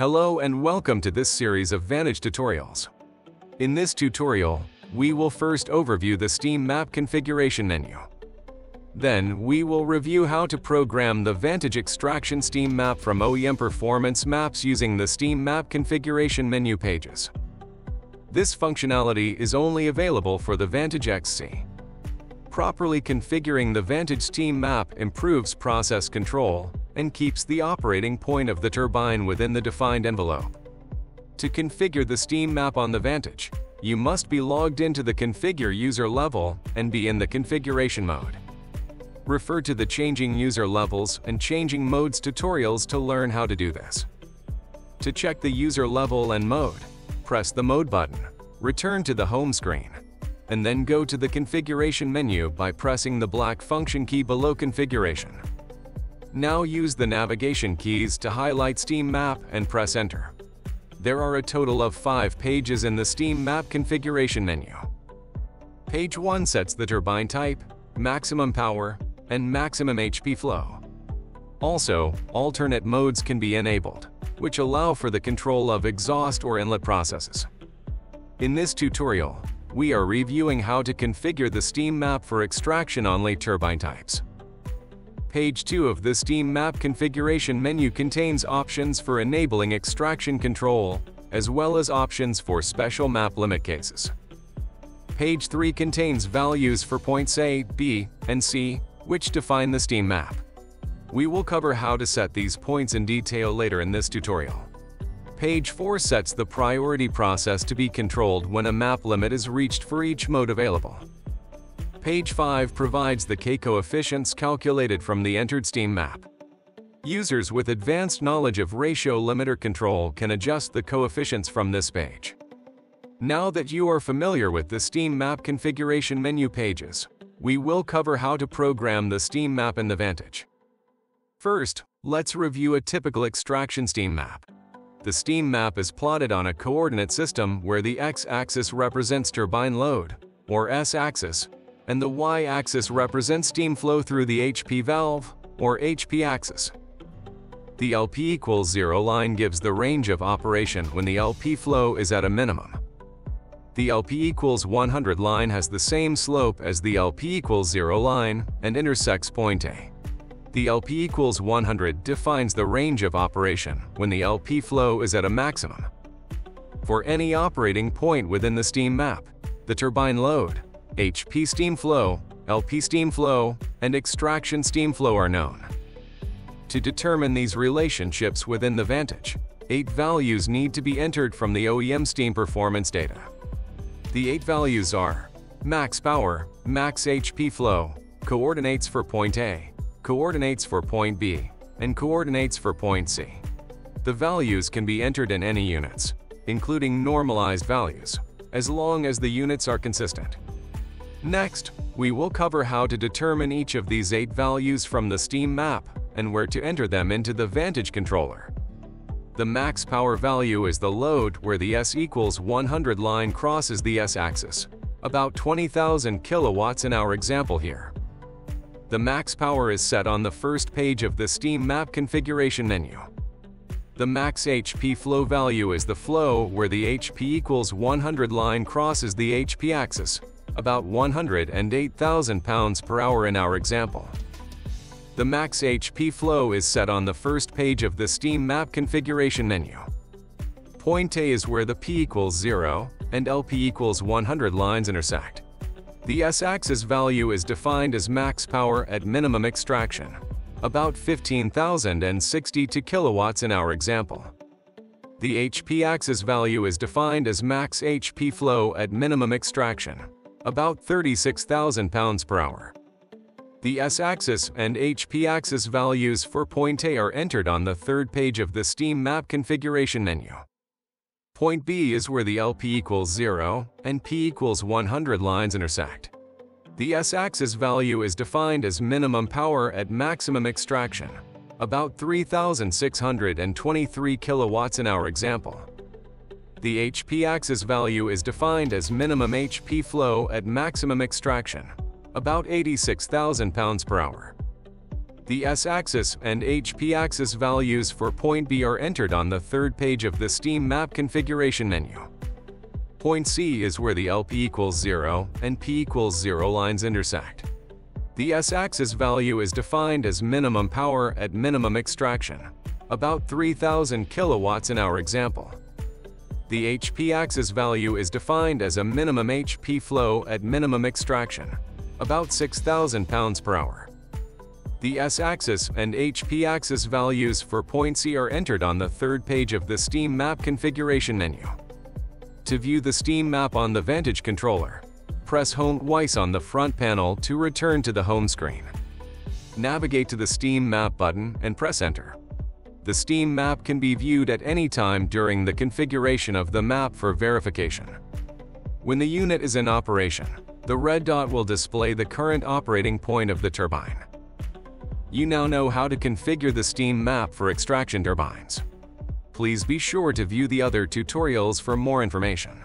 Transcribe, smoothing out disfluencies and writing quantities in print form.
Hello and welcome to this series of Vantage tutorials. In this tutorial, we will first overview the Steam Map configuration menu. Then, we will review how to program the Vantage Extraction Steam Map from OEM Performance Maps using the Steam Map configuration menu pages. This functionality is only available for the Vantage XC. Properly configuring the Vantage Steam Map improves process control and keeps the operating point of the turbine within the defined envelope. To configure the Steam Map on the Vantage, you must be logged into the Configure user level and be in the configuration mode. Refer to the Changing User Levels and Changing Modes tutorials to learn how to do this. To check the user level and mode, press the Mode button, return to the home screen, and then go to the Configuration menu by pressing the black function key below Configuration. Now use the navigation keys to highlight Steam Map and press Enter. There are a total of 5 pages in the Steam Map configuration menu. Page 1 sets the turbine type, maximum power, and maximum HP flow. Also, alternate modes can be enabled, which allow for the control of exhaust or inlet processes. In this tutorial, we are reviewing how to configure the Steam Map for extraction-only turbine types. Page 2 of the Steam Map configuration menu contains options for enabling extraction control, as well as options for special map limit cases. Page 3 contains values for points A, B, and C, which define the Steam Map. We will cover how to set these points in detail later in this tutorial. Page 4 sets the priority process to be controlled when a map limit is reached for each mode available. Page 5 provides the K coefficients calculated from the entered Steam Map. Users with advanced knowledge of ratio limiter control can adjust the coefficients from this page. Now that you are familiar with the Steam Map configuration menu pages, we will cover how to program the Steam Map in the Vantage. First, let's review a typical extraction Steam Map. The Steam Map is plotted on a coordinate system where the x-axis represents turbine load, or S-axis, and the y-axis represents steam flow through the HP valve, or HP axis. The LP equals 0 line gives the range of operation when the LP flow is at a minimum. The LP equals 100 line has the same slope as the LP equals 0 line and intersects point A. The LP equals 100 defines the range of operation when the LP flow is at a maximum. For any operating point within the Steam Map, the turbine load, HP steam flow, LP steam flow, and extraction steam flow are known. To determine these relationships within the Vantage, 8 values need to be entered from the OEM steam performance data. The 8 values are max power, max HP flow, coordinates for point A, coordinates for point B, and coordinates for point C. The values can be entered in any units, including normalized values, as long as the units are consistent. Next, we will cover how to determine each of these 8 values from the Steam Map and where to enter them into the Vantage controller. The max power value is the load where the S equals 100 line crosses the S-axis, about 20,000 kilowatts in our example here. The max power is set on the first page of the Steam Map configuration menu. The max HP flow value is the flow where the HP equals 100 line crosses the HP axis, about 108,000 pounds per hour in our example. The max HP flow is set on the first page of the Steam Map configuration menu. Point A is where the P equals 0 and LP equals 100 lines intersect. The S-axis value is defined as max power at minimum extraction, about 15,062 kilowatts in our example. The HP axis value is defined as max HP flow at minimum extraction, about 36,000 pounds per hour. The S-axis and HP axis values for point A are entered on the third page of the Steam Map configuration menu. Point B is where the LP equals 0 and P equals 100 lines intersect. The S-axis value is defined as minimum power at maximum extraction, about 3,623 kilowatts in our example. The HP axis value is defined as minimum HP flow at maximum extraction, about 86,000 pounds per hour. The S-axis and HP-axis values for point B are entered on the third page of the steam map configuration menu. Point C is where the LP equals 0 and P equals 0 lines intersect. The S-axis value is defined as minimum power at minimum extraction, about 3000 kilowatts in our example. The HP-axis value is defined as a minimum HP flow at minimum extraction, about 6,000 pounds per hour. The S-axis and HP-axis values for point C are entered on the third page of the steam map configuration menu. To view the steam map on the Vantage controller, press Home twice on the front panel to return to the home screen. Navigate to the Steam Map button and press Enter. The steam map can be viewed at any time during the configuration of the map for verification. When the unit is in operation, the red dot will display the current operating point of the turbine. You now know how to configure the steam map for extraction turbines. Please be sure to view the other tutorials for more information.